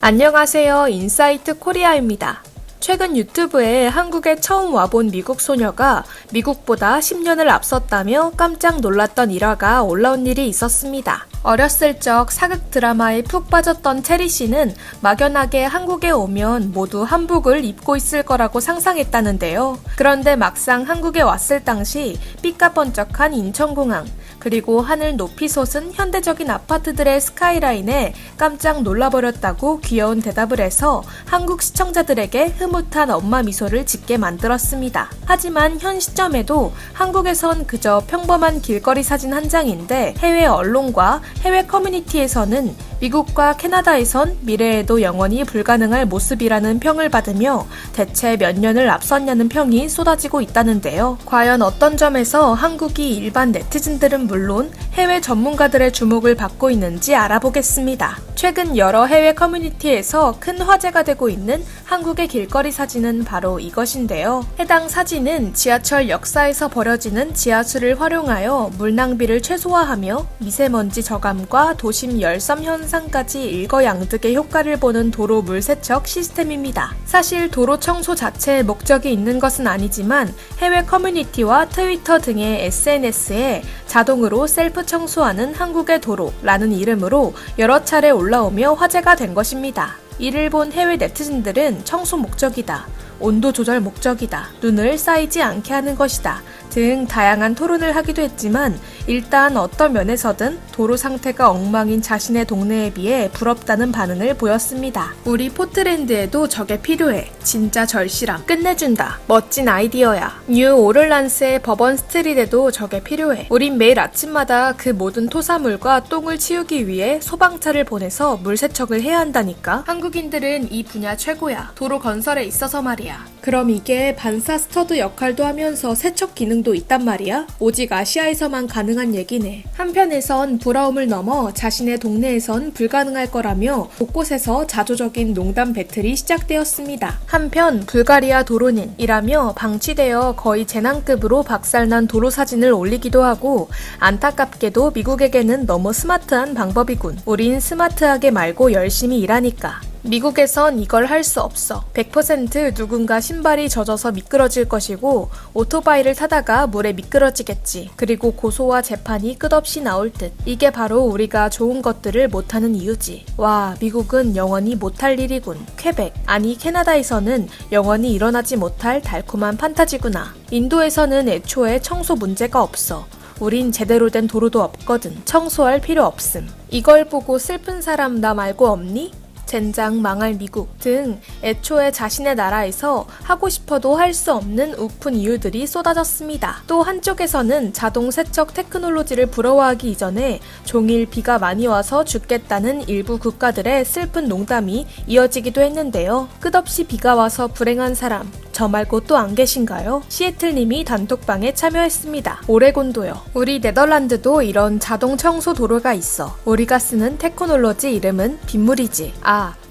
안녕하세요. 인사이트 코리아입니다. 최근 유튜브에 한국에 처음 와본 미국 소녀가 미국보다 10년을 앞섰다며 깜짝 놀랐던 일화가 올라온 일이 있었습니다. 어렸을 적 사극 드라마에 푹 빠졌던 체리 씨는 막연하게 한국에 오면 모두 한복을 입고 있을 거라고 상상했다는데요. 그런데 막상 한국에 왔을 당시 삐까번쩍한 인천공항, 그리고 하늘 높이 솟은 현대적인 아파트들의 스카이라인에 깜짝 놀라버렸다고 귀여운 대답을 해서 한국 시청자들에게 흐뭇한 엄마 미소를 짓게 만들었습니다. 하지만 현 시점에도 한국에선 그저 평범한 길거리 사진 한 장인데 해외 언론과 해외 커뮤니티에서는 미국과 캐나다에선 미래에도 영원히 불가능할 모습이라는 평을 받으며 대체 몇 년을 앞섰냐는 평이 쏟아지고 있다는데요. 과연 어떤 점에서 한국이 일반 네티즌들은 물론 해외 전문가들의 주목을 받고 있는지 알아보겠습니다. 최근 여러 해외 커뮤니티에서 큰 화제가 되고 있는 한국의 길거리 사진은 바로 이것인데요. 해당 사진은 지하철 역사에서 벌어지는 지하수를 활용하여 물 낭비를 최소화하며 미세먼지 저감과 도심 열섬 현상까지 일거양득의 효과를 보는 도로 물 세척 시스템입니다. 사실 도로 청소 자체에 목적이 있는 것은 아니지만 해외 커뮤니티와 트위터 등의 SNS에 자동으로 셀프 청소하는 한국의 도로라는 이름으로 여러 차례 올라오며 화제가 된 것입니다. 이를 본 해외 네티즌들은 청소 목적이다, 온도 조절 목적이다, 눈을 쌓이지 않게 하는 것이다 등 다양한 토론을 하기도 했지만 일단 어떤 면에서든 도로 상태가 엉망인 자신의 동네에 비해 부럽다는 반응을 보였습니다. 우리 포트랜드에도 저게 필요해. 진짜 절실함. 끝내준다. 멋진 아이디어야. 뉴 오를란스의 버번 스트릿에도 저게 필요해. 우린 매일 아침마다 그 모든 토사물과 똥을 치우기 위해 소방차를 보내서 물 세척을 해야 한다니까. 한국인들은 이 분야 최고야. 도로 건설에 있어서 말이야. 그럼 이게 반사 스터드 역할도 하면서 세척 기능도 있단 말이야? 오직 아시아에서만 가능한 얘기네. 한편에선 부러움을 넘어 자신의 동네에선 불가능할 거라며 곳곳에서 자조적인 농담 배틀이 시작되었습니다. 한편 불가리아 도로는이라며 방치되어 거의 재난급으로 박살난 도로 사진을 올리기도 하고 안타깝게도 미국에게는 너무 스마트한 방법이군. 우린 스마트하게 말고 열심히 일하니까. 미국에선 이걸 할 수 없어. 100% 누군가 신발이 젖어서 미끄러질 것이고 오토바이를 타다가 물에 미끄러지겠지. 그리고 고소와 재판이 끝없이 나올 듯. 이게 바로 우리가 좋은 것들을 못하는 이유지. 와, 미국은 영원히 못할 일이군. 퀘벡, 아니 캐나다에서는 영원히 일어나지 못할 달콤한 판타지구나. 인도에서는 애초에 청소 문제가 없어. 우린 제대로 된 도로도 없거든. 청소할 필요 없음. 이걸 보고 슬픈 사람 나 말고 없니? 젠장 망할 미국 등 애초에 자신의 나라에서 하고 싶어도 할 수 없는 우픈 이유들이 쏟아졌습니다. 또 한쪽에서는 자동 세척 테크놀로지를 부러워하기 이전에 종일 비가 많이 와서 죽겠다는 일부 국가들의 슬픈 농담이 이어지기도 했는데요. 끝없이 비가 와서 불행한 사람, 저 말고 또 안 계신가요? 시애틀님이 단톡방에 참여했습니다. 오레곤도요. 우리 네덜란드도 이런 자동 청소 도로가 있어. 우리가 쓰는 테크놀로지 이름은 빗물이지.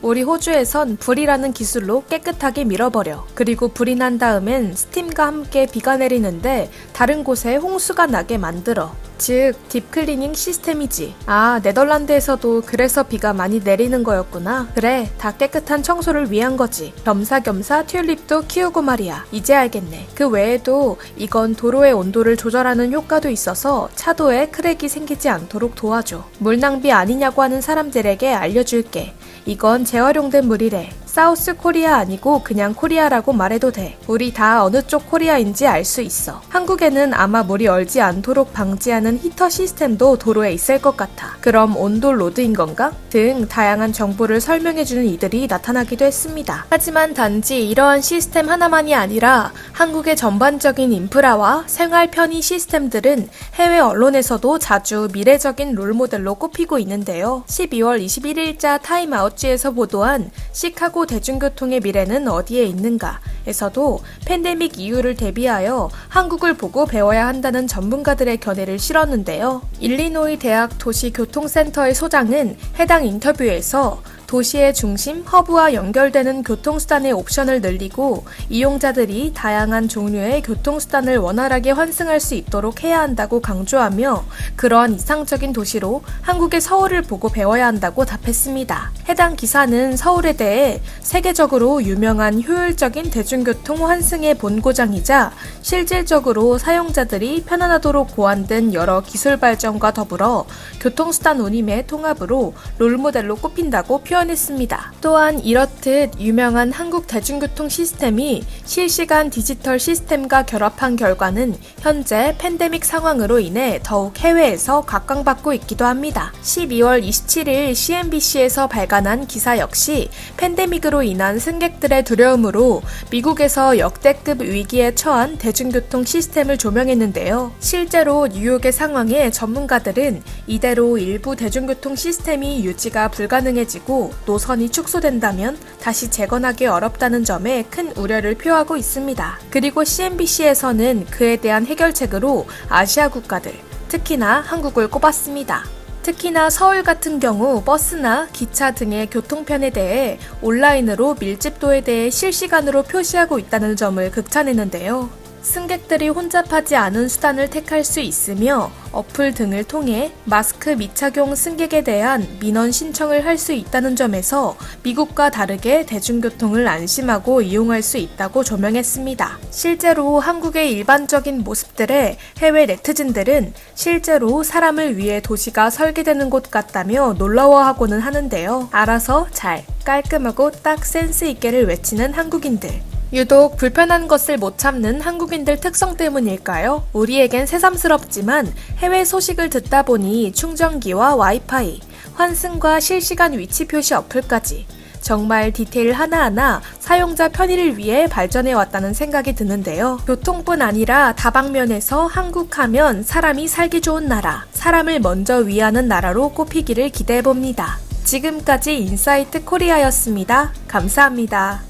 우리 호주에선 불이라는 기술로 깨끗하게 밀어버려. 그리고 불이 난 다음엔 스팀과 함께 비가 내리는데 다른 곳에 홍수가 나게 만들어. 즉 딥클리닝 시스템이지. 네덜란드에서도 그래서 비가 많이 내리는 거였구나. 그래, 다 깨끗한 청소를 위한 거지. 겸사겸사 튤립도 키우고 말이야. 이제 알겠네. 그 외에도 이건 도로의 온도를 조절하는 효과도 있어서 차도에 크랙이 생기지 않도록 도와줘. 물 낭비 아니냐고 하는 사람들에게 알려줄게. 이건 재활용된 물이래. 사우스 코리아 아니고 그냥 코리아라고 말해도 돼. 우리 다 어느 쪽 코리아인지 알 수 있어. 한국에는 아마 물이 얼지 않도록 방지하는 히터 시스템도 도로에 있을 것 같아. 그럼 온도 로드인 건가? 등 다양한 정보를 설명해주는 이들이 나타나기도 했습니다. 하지만 단지 이러한 시스템 하나만이 아니라 한국의 전반적인 인프라와 생활 편의 시스템들은 해외 언론에서도 자주 미래적인 롤모델로 꼽히고 있는데요. 12월 21일자 타임아웃지에서 보도한 시카고 대중교통의 미래는 어디에 있는가? 에서도 팬데믹 이후를 대비하여 한국을 보고 배워야 한다는 전문가들의 견해를 실었는데요. 일리노이 대학 도시교통센터의 소장은 해당 인터뷰에서 도시의 중심 허브와 연결되는 교통수단의 옵션을 늘리고 이용자들이 다양한 종류의 교통수단을 원활하게 환승할 수 있도록 해야 한다고 강조하며 그러한 이상적인 도시로 한국의 서울을 보고 배워야 한다고 답했습니다. 해당 기사는 서울에 대해 세계적으로 유명한 효율적인 대중교통 환승의 본고장이자 실질적으로 사용자들이 편안하도록 고안된 여러 기술 발전과 더불어 교통수단 운임의 통합으로 롤모델로 꼽힌다고 표현했습니다. 또한 이렇듯 유명한 한국 대중교통 시스템이 실시간 디지털 시스템과 결합한 결과는 현재 팬데믹 상황으로 인해 더욱 해외에서 각광받고 있기도 합니다. 12월 27일 CNBC에서 발간한 기사 역시 팬데믹으로 인한 승객들의 두려움으로 미국에서 역대급 위기에 처한 대중교통 시스템을 조명했는데요. 실제로 뉴욕의 상황에 전문가들은 이대로 일부 대중교통 시스템이 유지가 불가능해지고 노선이 축소된다면 다시 재건하기 어렵다는 점에 큰 우려를 표하고 있습니다. 그리고 CNBC에서는 그에 대한 해결책으로 아시아 국가들, 특히나 한국을 꼽았습니다. 특히나 서울 같은 경우 버스나 기차 등의 교통편에 대해 온라인으로 밀집도에 대해 실시간으로 표시하고 있다는 점을 극찬했는데요. 승객들이 혼잡하지 않은 수단을 택할 수 있으며 어플 등을 통해 마스크 미착용 승객에 대한 민원 신청을 할 수 있다는 점에서 미국과 다르게 대중교통을 안심하고 이용할 수 있다고 조명했습니다. 실제로 한국의 일반적인 모습들에 해외 네티즌들은 실제로 사람을 위해 도시가 설계되는 곳 같다며 놀라워하고는 하는데요. 알아서 잘, 깔끔하고 딱 센스 있게를 외치는 한국인들. 유독 불편한 것을 못 참는 한국인들 특성 때문일까요? 우리에겐 새삼스럽지만 해외 소식을 듣다 보니 충전기와 와이파이, 환승과 실시간 위치 표시 어플까지 정말 디테일 하나하나 사용자 편의를 위해 발전해 왔다는 생각이 드는데요. 교통뿐 아니라 다방면에서 한국 하면 사람이 살기 좋은 나라, 사람을 먼저 위하는 나라로 꼽히기를 기대해봅니다. 지금까지 인사이트 코리아였습니다. 감사합니다.